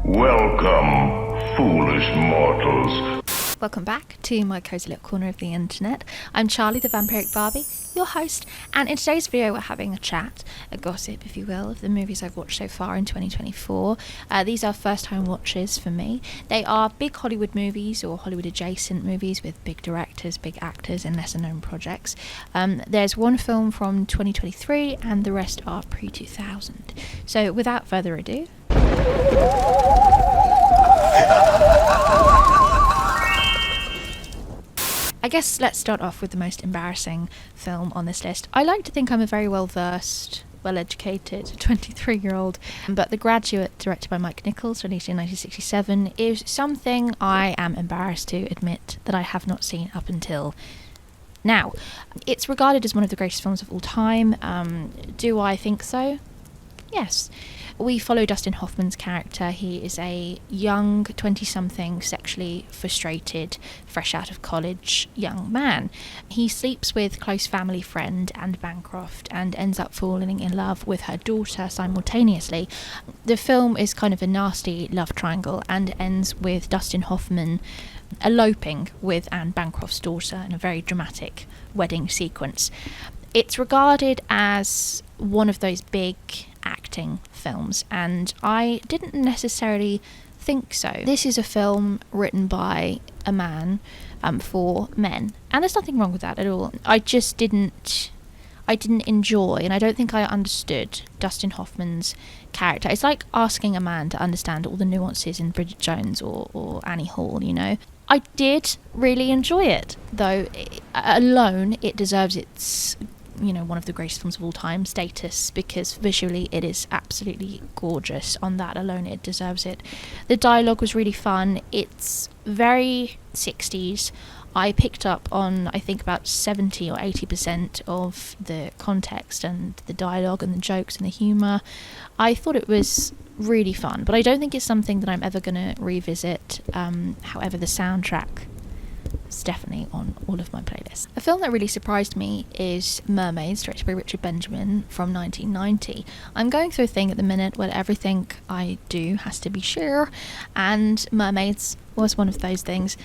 Welcome, foolish mortals. Welcome back to my cozy little corner of the internet. I'm Charlie, the Vampiric Barbie, your host, and in today's video we're having a chat, a gossip if you will, of the movies I've watched so far in 2024. These are first time watches for me. They are big Hollywood movies or Hollywood adjacent movies with big directors, big actors and lesser known projects. There's one film from 2023 and the rest are pre-2000. So without further ado... I guess let's start off with the most embarrassing film on this list. I like to think I'm a very well-versed, well-educated 23-year-old, but The Graduate, directed by Mike Nichols, released in 1967, is something I am embarrassed to admit that I have not seen up until now. It's regarded as one of the greatest films of all time. Do I think so? Yes. We follow Dustin Hoffman's character. He is a young 20-something, sexually frustrated, fresh out of college young man. He sleeps with close family friend Anne Bancroft and ends up falling in love with her daughter simultaneously. The film is kind of a nasty love triangle and ends with Dustin Hoffman eloping with Anne Bancroft's daughter in a very dramatic wedding sequence. It's regarded as one of those big acting films, and I didn't necessarily think so. This is a film written by a man for men, and there's nothing wrong with that at all. I didn't enjoy, and I don't think I understood Dustin Hoffman's character. It's like asking a man to understand all the nuances in Bridget Jones or Annie Hall, you know. I did really enjoy it, though alone it deserves its, you know, one of the greatest films of all time status, because visually it is absolutely gorgeous. On that alone it deserves it. The dialogue was really fun. It's very 60s. I picked up on, I think, about 70 or 80% of the context and the dialogue and the jokes and the humour. I thought it was really fun, but I don't think it's something that I'm ever going to revisit. However, the soundtrack is definitely on all of my playlists. A film that really surprised me is Mermaids, directed by Richard Benjamin, from 1990. I'm going through a thing at the minute where everything I do has to be Cher, and Mermaids was one of those things.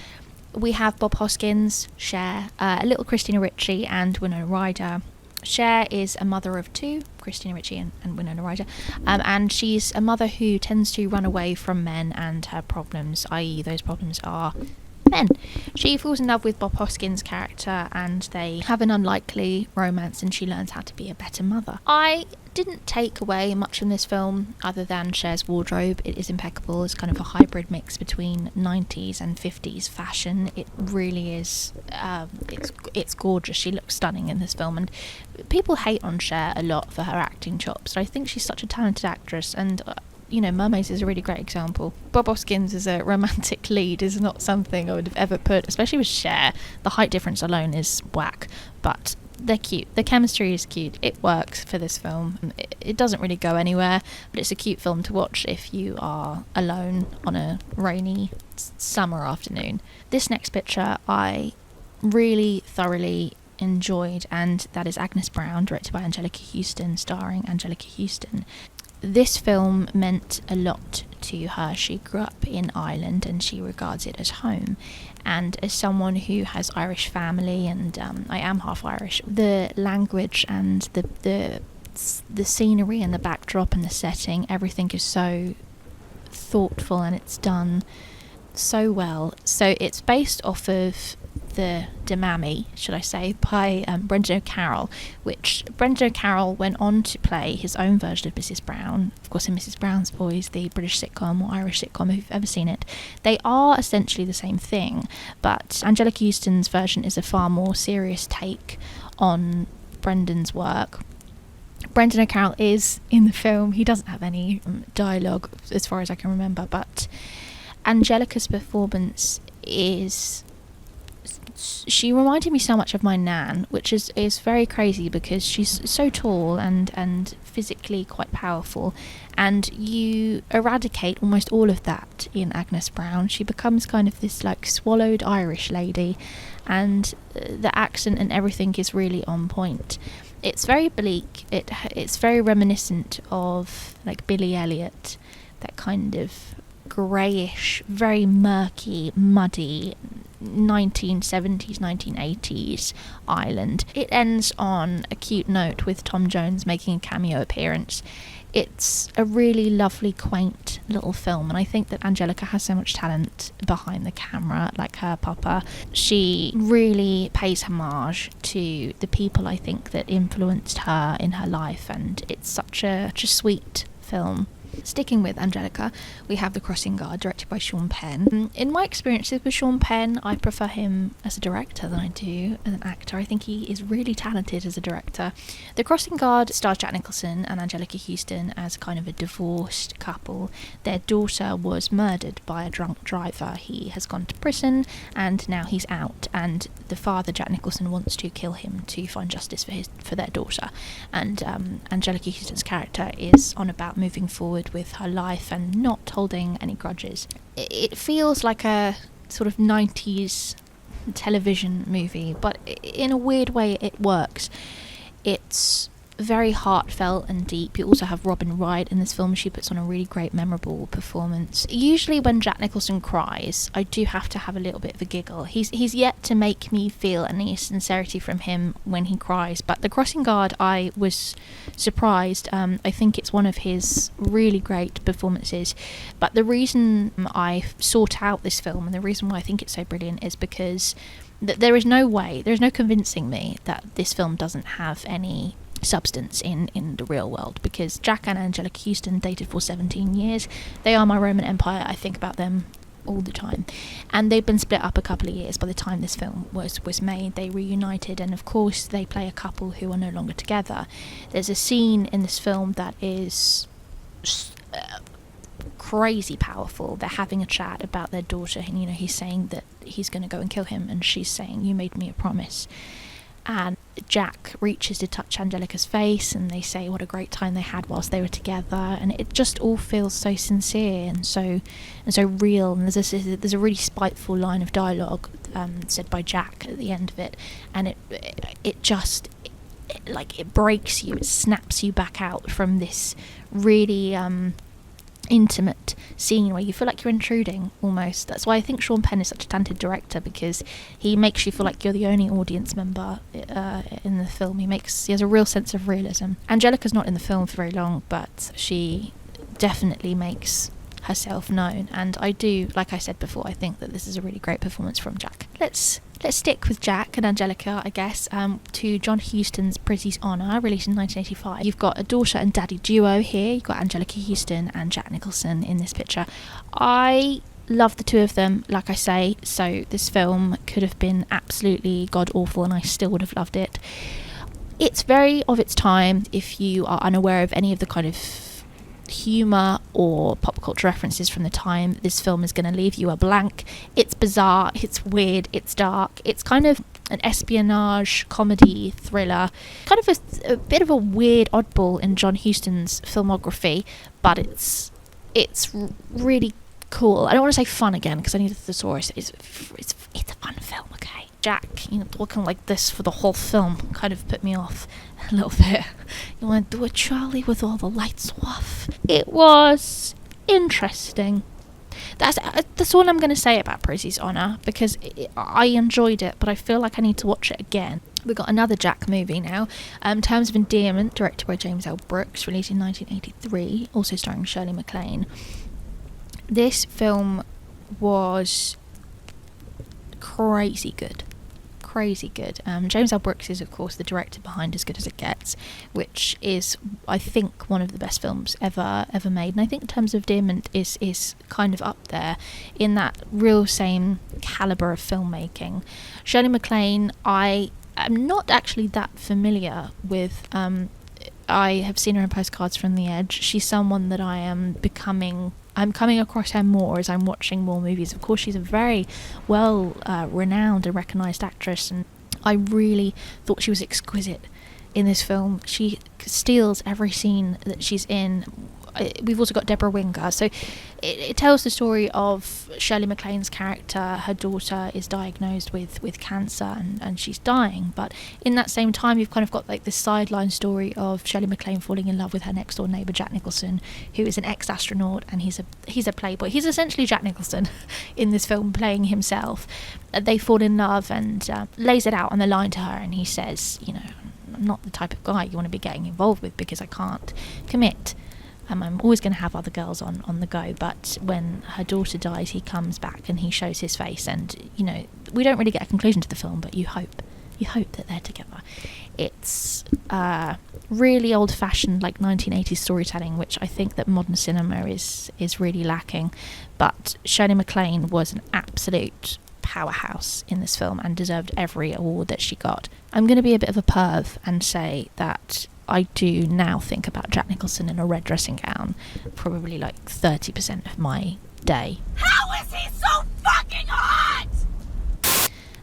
We have Bob Hoskins, Cher, a little Christina Ricci and Winona Ryder. Cher is a mother of two, Christina Ricci and Winona Ryder, and she's a mother who tends to run away from men and her problems, i.e. those problems are men. She falls in love with Bob Hoskins' character and they have an unlikely romance, and she learns how to be a better mother. I didn't take away much from this film other than Cher's wardrobe. It is impeccable. It's kind of a hybrid mix between 90s and 50s fashion. It really is, it's gorgeous. She looks stunning in this film, and people hate on Cher a lot for her acting chops, but I think she's such a talented actress, and you know, Mermaids is a really great example. Bob Hoskins as a romantic lead is not something I would have ever put, especially with Cher. The height difference alone is whack, but they're cute. The chemistry is cute. It works for this film. It doesn't really go anywhere, but it's a cute film to watch if you are alone on a rainy summer afternoon. This next picture I really thoroughly enjoyed, and that is Agnes Browne, directed by Angelica Houston, starring Angelica Houston. This film meant a lot to her. She grew up in Ireland and she regards it as home. And as someone who has Irish family, and I am half Irish, the language and the scenery and the backdrop and the setting, everything is so thoughtful and it's done so well. So it's based off of the Mammy, should I say, by Brendan O'Carroll, which Brendan O'Carroll went on to play his own version of Mrs. Brown, of course in Mrs. Brown's Boys, the British sitcom or Irish sitcom, if you've ever seen it. They are essentially the same thing, but Angelica Houston's version is a far more serious take on Brendan's work. Brendan O'Carroll is in the film. He doesn't have any dialogue as far as I can remember, but Angelica's performance is... she reminded me so much of my nan, which is very crazy because she's so tall and physically quite powerful, and you eradicate almost all of that in Agnes Browne. She becomes kind of this like swallowed Irish lady, and the accent and everything is really on point. It's very bleak. It's very reminiscent of like Billy Elliot, that kind of greyish, very murky, muddy 1970s, 1980s Ireland. It ends on a cute note with Tom Jones making a cameo appearance. It's a really lovely, quaint little film, and I think that Angelica has so much talent behind the camera, like her papa. She really pays homage to the people I think that influenced her in her life, and it's such a sweet film. Sticking with Angelica, we have The Crossing Guard, directed by Sean Penn. In my experiences with Sean Penn, I prefer him as a director than I do as an actor. I think he is really talented as a director. The Crossing Guard stars Jack Nicholson and Angelica Houston as kind of a divorced couple. Their daughter was murdered by a drunk driver. He has gone to prison and now he's out, and the father, Jack Nicholson, wants to kill him to find justice for their daughter. And Angelica Houston's character is on about moving forward with her life and not holding any grudges. It feels like a sort of 90s television movie, but in a weird way it works. It's very heartfelt and deep. You also have Robin Wright in this film. She puts on a really great, memorable performance. Usually when Jack Nicholson cries, I do have to have a little bit of a giggle. He's yet to make me feel any sincerity from him when he cries, but The Crossing Guard, I was surprised. I think it's one of his really great performances, but the reason I sought out this film and the reason why I think it's so brilliant is because there's no convincing me that this film doesn't have any substance in the real world, because Jack and Angelica Houston dated for 17 years. They are my Roman Empire. I think about them all the time, and they've been split up a couple of years by the time this film was made. They reunited, and of course they play a couple who are no longer together. There's a scene in this film that is crazy powerful. They're having a chat about their daughter, and he's saying that he's going to go and kill him, and she's saying, "You made me a promise." And Jack reaches to touch Angelica's face, and they say what a great time they had whilst they were together, and it just all feels so sincere and so real. And there's a really spiteful line of dialogue said by Jack at the end of it, and it breaks you, it snaps you back out from this really intimate scene where you feel like you're intruding almost. That's why I think Sean Penn is such a talented director, because he makes you feel like you're the only audience member in the film. He has a real sense of realism. Angelica's not in the film for very long, but she definitely makes herself known, and I do, like I said before, I think that this is a really great performance from Jack. Let's stick with Jack and Angelica, I guess, to John Huston's Prizzi's Honour, released in 1985. You've got a daughter and daddy duo here. You've got Angelica Houston and Jack Nicholson in this picture. I love the two of them, like I say, so this film could have been absolutely god-awful and I still would have loved it. It's very of its time. If you are unaware of any of the kind of humour or pop culture references from the time, this film is going to leave you a blank. It's bizarre, it's weird, it's dark, it's kind of an espionage comedy thriller, kind of a bit of a weird oddball in John Huston's filmography, but it's really cool. I don't want to say fun again because I need a thesaurus. It's a fun film, okay? Jack, talking like this for the whole film kind of put me off a little bit. You want to do a Charlie with all the lights off. It was interesting. That's all I'm going to say about Prizzi's Honour, because I enjoyed it, but I feel like I need to watch it again. We've got another Jack movie now. Terms of Endearment, directed by James L. Brooks, released in 1983, also starring Shirley MacLaine. This film was crazy good. James L. Brooks is, of course, the director behind As Good As It Gets, which is, I think, one of the best films ever made. And I think Terms of Endearment is kind of up there in that real same calibre of filmmaking. Shirley MacLaine, I am not actually that familiar with. I have seen her in Postcards from the Edge. She's someone that I'm coming across her more as I'm watching more movies. Of course, she's a very well renowned and recognised actress, and I really thought she was exquisite in this film. She steals every scene that she's in. we've also got Deborah Winger. So it tells the story of Shirley MacLaine's character. Her daughter is diagnosed with cancer and she's dying, but in that same time you've kind of got like this sideline story of Shirley MacLaine falling in love with her next door neighbour Jack Nicholson, who is an ex-astronaut, and he's a playboy. He's essentially Jack Nicholson in this film, playing himself. They fall in love, and lays it out on the line to her, and he says, I'm not the type of guy you want to be getting involved with because I can't commit. I'm always going to have other girls on the go. But when her daughter dies, he comes back and he shows his face, and we don't really get a conclusion to the film, but you hope that they're together. It's really old-fashioned, like 1980s storytelling, which I think that modern cinema is really lacking. But Shirley MacLaine was an absolute powerhouse in this film and deserved every award that she got. I'm going to be a bit of a perv and say that I do now think about Jack Nicholson in a red dressing gown probably like 30% of my day. How is he so fucking hot?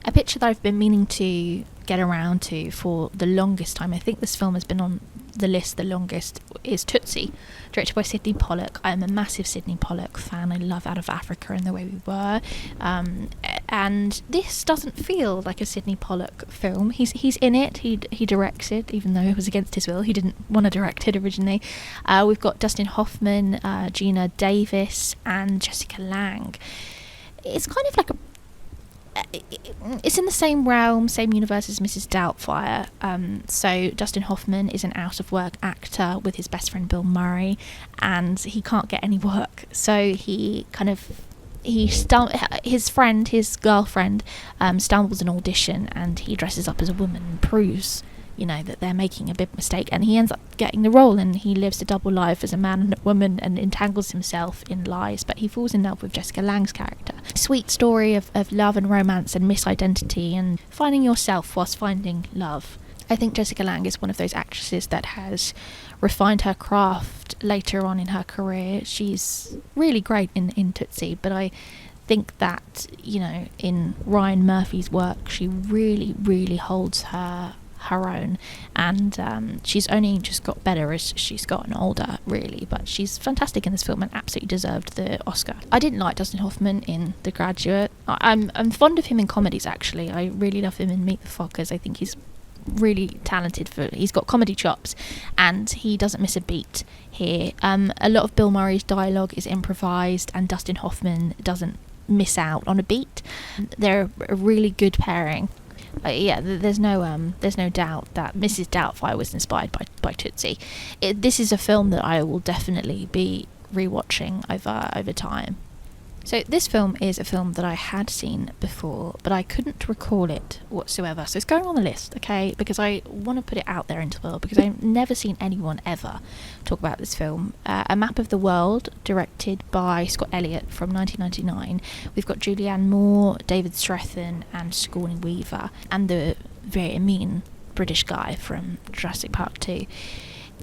A picture that I've been meaning to get around to for the longest time, I think this film has been on the list the longest, is Tootsie, directed by Sidney Pollack. I am a massive Sidney Pollack fan. I love Out of Africa and The Way We Were, and this doesn't feel like a Sidney Pollack film. He's in it, he directs it, even though it was against his will. He didn't want to direct it originally. We've got Dustin Hoffman, Gina Davis and Jessica Lange. It's kind of like it's in the same realm, same universe as Mrs. Doubtfire. So Dustin Hoffman is an out-of-work actor with his best friend Bill Murray, and he can't get any work. So his girlfriend, stumbles an audition, and he dresses up as a woman and proves that they're making a big mistake, and he ends up getting the role, and he lives a double life as a man and a woman and entangles himself in lies, but he falls in love with Jessica Lange's character. Sweet story of love and romance and misidentity and finding yourself whilst finding love. I think Jessica Lange is one of those actresses that has refined her craft later on in her career. She's really great in Tootsie, but I think that in Ryan Murphy's work she really, really holds her own, and she's only just got better as she's gotten older, really, but she's fantastic in this film and absolutely deserved the Oscar. I didn't like Dustin Hoffman in The Graduate. I'm fond of him in comedies, actually. I really love him in Meet the Fockers. I think he's really talented. He's got comedy chops and he doesn't miss a beat here. A lot of Bill Murray's dialogue is improvised and Dustin Hoffman doesn't miss out on a beat. They're a really good pairing. There's no doubt that Mrs. Doubtfire was inspired by Tootsie. This is a film that I will definitely be rewatching over time. So this film is a film that I had seen before, but I couldn't recall it whatsoever. So it's going on the list, okay, because I want to put it out there into the world, because I've never seen anyone ever talk about this film. A Map of the World, directed by Scott Elliott from 1999. We've got Julianne Moore, David Strathairn and Sigourney Weaver, and the very mean British guy from Jurassic Park 2.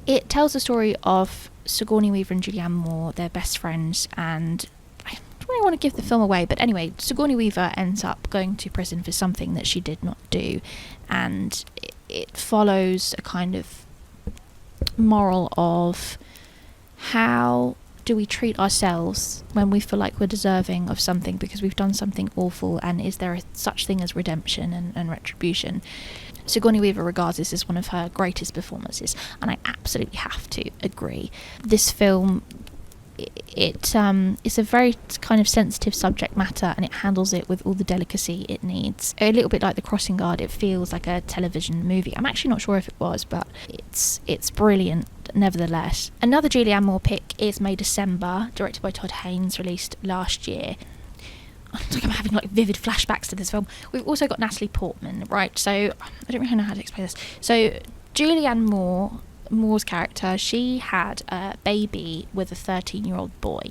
It tells the story of Sigourney Weaver and Julianne Moore. They're best friends, and I don't want to give the film away, but anyway, Sigourney Weaver ends up going to prison for something that she did not do, and it follows a kind of moral of how do we treat ourselves when we feel like we're deserving of something because we've done something awful, and is there such thing as redemption and retribution. Sigourney Weaver regards this as one of her greatest performances, and I absolutely have to agree. This film, it's a very kind of sensitive subject matter, and it handles it with all the delicacy it needs. A little bit like The Crossing Guard, it feels like a television movie. I'm actually not sure if it was, but it's brilliant nevertheless. Another Julianne Moore pick is May December, directed by Todd Haynes, released last year. I'm having like vivid flashbacks to this film. We've also got Natalie Portman, right? So I don't really know how to explain this. So Julianne Moore's character, she had a baby with a 13-year-old boy,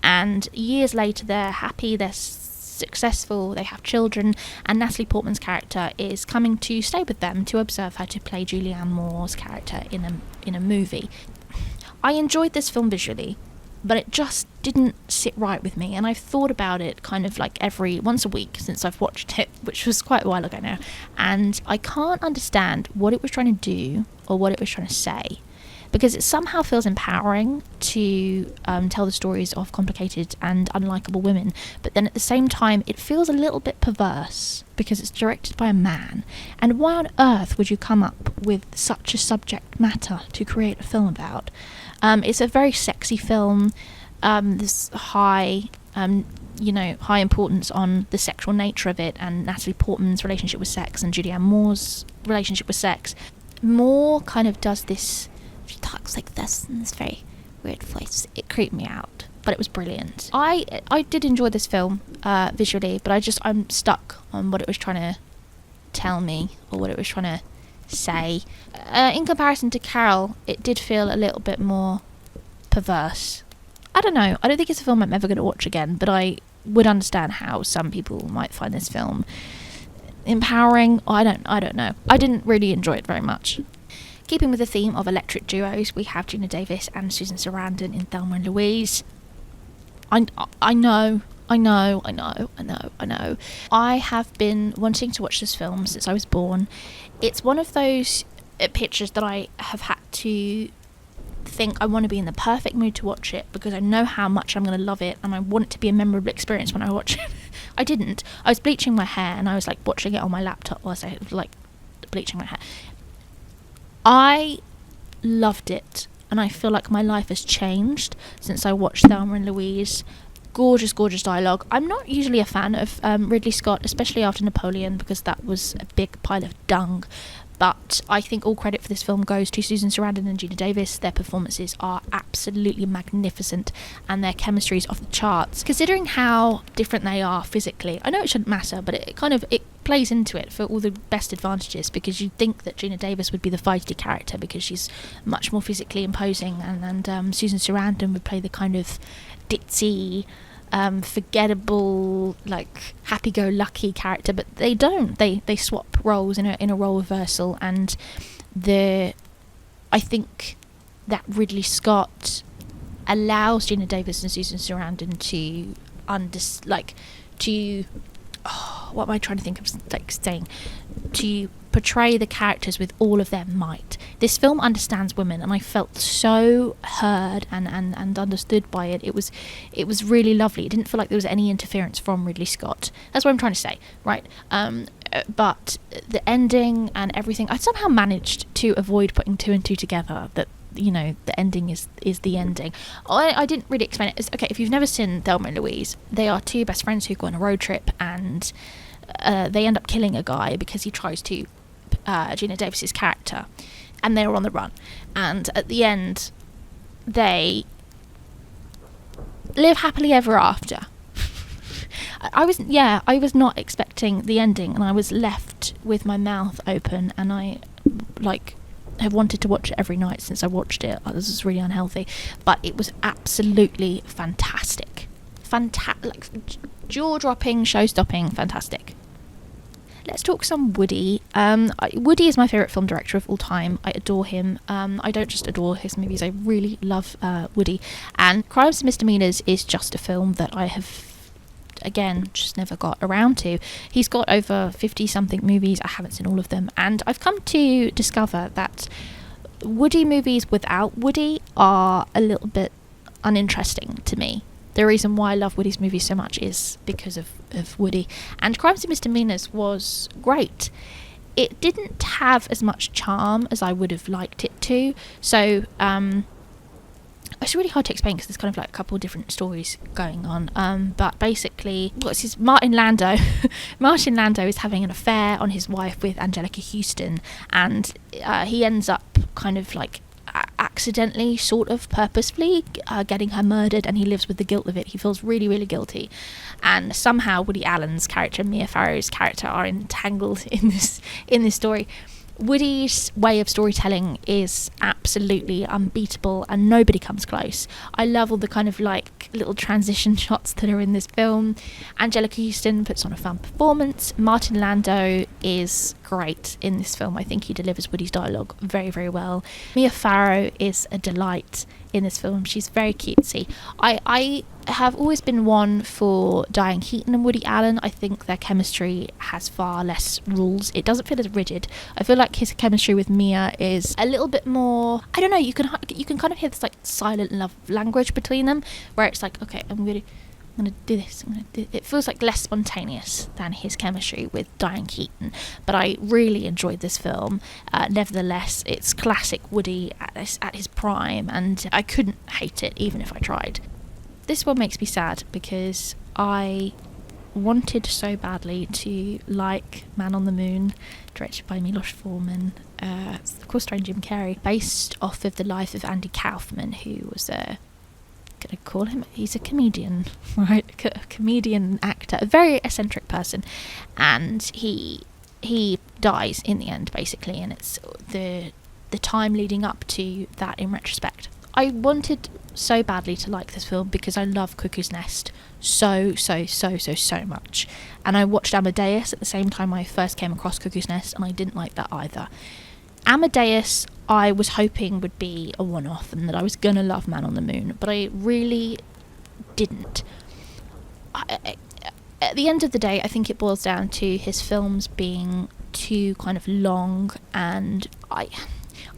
and years later they're happy, they're successful, they have children, and Natalie Portman's character is coming to stay with them to observe her to play Julianne Moore's character in a movie. I enjoyed this film visually, but it just didn't sit right with me, and I've thought about it kind of like once a week since I've watched it, which was quite a while ago now, and I can't understand what it was trying to do or what it was trying to say. because it somehow feels empowering to tell the stories of complicated and unlikable women, but then at the same time it feels a little bit perverse because it's directed by a man. And why on earth would you come up with such a subject matter to create a film about? It's a very sexy film. There's high importance on the sexual nature of it, and Natalie Portman's relationship with sex and Julianne Moore's relationship with sex. Moore kind of does this, she talks like this in this very weird voice. It creeped me out, but it was brilliant. I did enjoy this film visually, but I'm stuck on what it was trying to tell me, or what it was trying to say. In comparison to Carol, it did feel a little bit more perverse. I don't know. I don't think it's a film I'm ever going to watch again, but I would understand how some people might find this film empowering. I don't know. I didn't really enjoy it very much. Keeping with the theme of electric duos, we have Gina Davis and Susan Sarandon in Thelma and Louise. I know. I have been wanting to watch this film since I was born. It's one of those pictures that I have had to think I want to be in the perfect mood to watch it, because I know how much I'm going to love it, and I want it to be a memorable experience when I watch it. I didn't. I was bleaching my hair, and I was like watching it on my laptop whilst I was like bleaching my hair. I loved it, and I feel like my life has changed since I watched Thelma and Louise. Gorgeous dialogue. I'm not usually a fan of Ridley Scott, especially after Napoleon, because that was a big pile of dung. But I think all credit for this film goes to Susan Sarandon and Gina Davis. Their performances are absolutely magnificent, and their chemistry is off the charts. Considering how different they are physically, I know it shouldn't matter, but it plays into it for all the best advantages, because you'd think that Gina Davis would be the feisty character because she's much more physically imposing, and Susan Sarandon would play the kind of ditzy, forgettable, like happy-go-lucky character, but they don't. They swap roles in a role reversal, and I think that Ridley Scott allows Gina Davis and Susan Sarandon what am I trying to think of saying? To portray the characters with all of their might. This film understands women, and I felt so heard and understood by it. It was really lovely. It didn't feel like there was any interference from Ridley Scott. That's what I'm trying to say, right? But the ending and everything, I somehow managed to avoid putting two and two together, that the ending is the ending. I didn't really explain it. Okay, if you've never seen Thelma and Louise, they are two best friends who go on a road trip, and they end up killing a guy because he tries to Gina Davis's character, and they're on the run, and at the end they live happily ever after. I was not expecting the ending, and I was left with my mouth open, and I have wanted to watch it every night since I watched it. This is really unhealthy, but it was absolutely fantastic. Jaw-dropping, show-stopping, fantastic. Let's talk some Woody. Woody is my favourite film director of all time. I adore him. I don't just adore his movies, I really love Woody. And Crimes and Misdemeanors is just a film that I have, again, just never got around to. He's got over 50-something movies. I haven't seen all of them. And I've come to discover that Woody movies without Woody are a little bit uninteresting to me. The reason why I love Woody's movies so much is because of Woody. And Crimes and Misdemeanors was great. It didn't have as much charm as I would have liked it to. So, it's really hard to explain because there's kind of like a couple of different stories going on. But basically, Martin Landau. Martin Landau is having an affair on his wife with Angelica Houston, and he ends up kind of like accidentally, sort of purposefully, getting her murdered, and he lives with the guilt of it. He feels really, really guilty, and somehow Woody Allen's character and Mia Farrow's character are entangled in this story. Woody's way of storytelling is absolutely unbeatable, and nobody comes close. I love all the kind of like little transition shots that are in this film. Angelica Houston puts on a fun performance. Martin Landau is great in this film. I think he delivers Woody's dialogue very, very well. Mia Farrow is a delight in this film. She's very cutesy. I have always been one for Diane Keaton and Woody Allen. I think their chemistry has far less rules. It doesn't feel as rigid. I feel like his chemistry with Mia is a little bit more, I don't know, you can kind of hear this like silent love language between them, where it's like, okay, I'm gonna do this. It feels like less spontaneous than his chemistry with Diane Keaton. But I really enjoyed this film. Nevertheless, it's classic Woody at his prime, and I couldn't hate it even if I tried. This one makes me sad because I wanted so badly to like Man on the Moon, directed by Milos Forman, of course starring Jim Carrey, based off of the life of Andy Kaufman, who was gonna call him, he's a comedian, right? A comedian actor, a very eccentric person, and he dies in the end, basically, and it's the time leading up to that in retrospect. I wanted so badly to like this film because I love Cuckoo's Nest so much, and I watched Amadeus at the same time I first came across Cuckoo's Nest, and I didn't like that either. Amadeus I was hoping would be a one-off and that I was gonna love Man on the Moon, but I really didn't. At the end of the day, I think it boils down to his films being too kind of long, and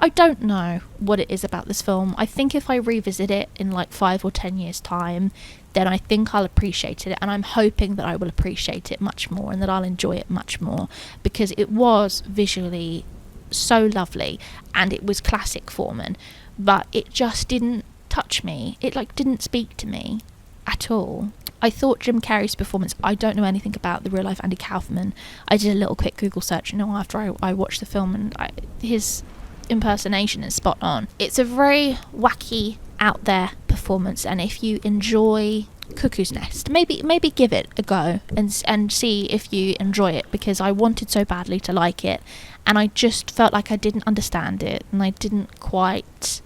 I don't know what it is about this film. I think if I revisit it in like 5 or 10 years time, then I think I'll appreciate it, and I'm hoping that I will appreciate it much more and that I'll enjoy it much more, because it was visually so lovely and it was classic Foreman, but it just didn't touch me. It like didn't speak to me at all. I thought Jim Carrey's performance, I don't know anything about the real life Andy Kaufman. I did a little quick Google search, after I watched the film, and his impersonation is spot on. It's a very wacky, out there performance, and if you enjoy Cuckoo's Nest, maybe give it a go and see if you enjoy it, because I wanted so badly to like it, and I just felt like I didn't understand it, and I didn't quite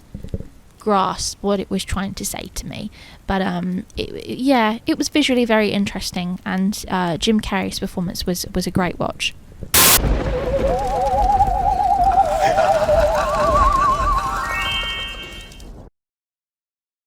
grasp what it was trying to say to me. But it was visually very interesting, and Jim Carrey's performance was a great watch.